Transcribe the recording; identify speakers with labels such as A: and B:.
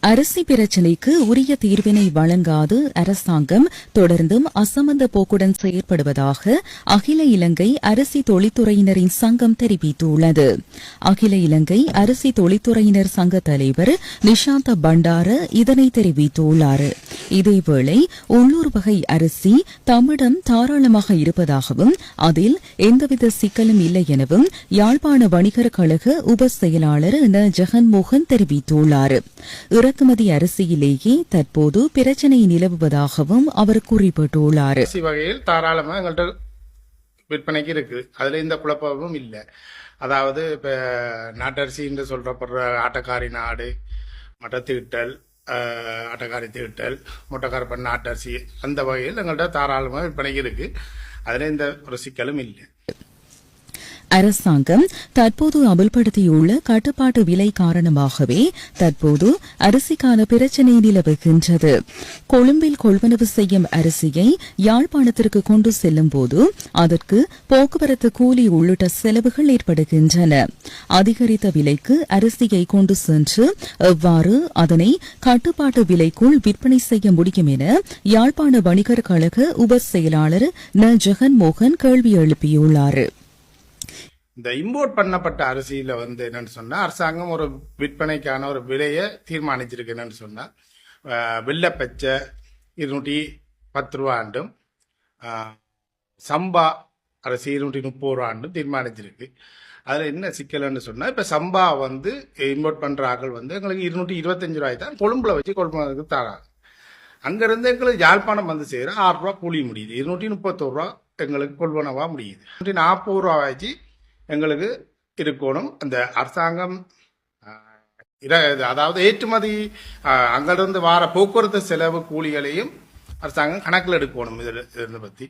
A: அரிசி பிரச்சினைக்கு உரிய தீர்வினை வழங்காது அரசாங்கம் தொடர்ந்தும் அசமந்த போக்குடன் செயற்படுவதாக அகில இலங்கை அரிசி தொழில்துறையினரின் சங்கம் தெரிவித்துள்ளது. அகில இலங்கை அரிசி தொழில்துறையினர் சங்க தலைவர் நிஷாந்த பண்டார இதனை தெரிவித்துள்ளார். இதேவேளை உள்ளூர் வகை அரிசி தம்மிடம் தாராளமாக இருப்பதாகவும் அதில் எந்தவித சிக்கலும் இல்லை எனவும் யாழ்ப்பாண வணிகர் கழக உப செயலாளர் ந ஜெகன்மோகன் தெரிவித்துள்ளார். இறக்குமதி அரிசியிலேயே தற்போது பிரச்சினை நிலவுவதாகவும் அவர் குறிப்பிட்டுள்ளார்.
B: அரிசி வகையில் தாராளமாக எங்கள்கிட்ட விற்பனைக்கு இருக்கு, அதுல எந்த குழப்பமும் இல்லை. அதாவது இப்ப நாட்டரிசி என்று சொல்றப்படுற ஆட்டக்காரி நாடு, மட்டத்தீட்டல், ஆட்டக்காரி தீட்டல், முட்டைக்காரப்பன் நாட்டரிசி, அந்த வகையில் எங்கள்கிட்ட தாராளமாக விற்பனைக்கு இருக்கு, அதுல எந்த ஒரு சிக்கலும் இல்லை.
A: அரசாங்கம் தற்போது அமல்படுத்தியுள்ள கட்டுப்பாட்டு விலை காரணமாகவே தற்போது அரிசிக்கான பிரச்சினை நிலவுகின்றது. கொழும்பில் கொள்வனவு செய்யும் அரிசியை யாழ்ப்பாணத்திற்கு கொண்டு செல்லும் போது அதற்கு போக்குவரத்து கூலி உள்ளிட்ட செலவுகள் ஏற்படுகின்றன. அதிகரித்த விலைக்கு அரிசியை கொண்டு சென்று எவ்வாறு அதனை கட்டுப்பாட்டு விலைக்குள் விற்பனை செய்ய முடியும் என யாழ்ப்பாண வணிகர் கழக உப செயலாளர் ந ஜெகன்மோகன் கேள்வி எழுப்பியுள்ளார்.
B: இந்த இம்போர்ட் பண்ணப்பட்ட அரிசியில என்னன்னு சொன்னா அரசாங்கம் ஒரு விற்பனைக்கான ஒரு விலையை தீர்மானிச்சிருக்கு. என்னன்னு சொன்னா வெள்ளப்பச்சை 210 ரூபாண்டும் சம்பா அரிசி 230 ரூபாண்டும் தீர்மானிச்சிருக்கு. அதுல என்ன சிக்கல்னு சொன்னா இப்ப சம்பா இம்போர்ட் பண்ற ஆக்கள் எங்களுக்கு 225 ரூபாய் தான் கொழும்புல வச்சு கொள்முதலுக்கு தராங்க. அங்கிருந்து எங்களுக்கு யாழ்ப்பாணம் சேர 6 ரூபா கூலி முடியுது. 231 ரூபா எங்களுக்கு கொள்வனவா முடியுது. 240 ரூபா வச்சு எங்களுக்கு இருக்கணும். அந்த அரசாங்கம் அதாவது ஏற்றுமதி அங்கிருந்து வார போக்குவரத்து செலவு கூலிகளையும் அரசாங்கம் கணக்கில் எடுக்கணும். இதில் பத்தி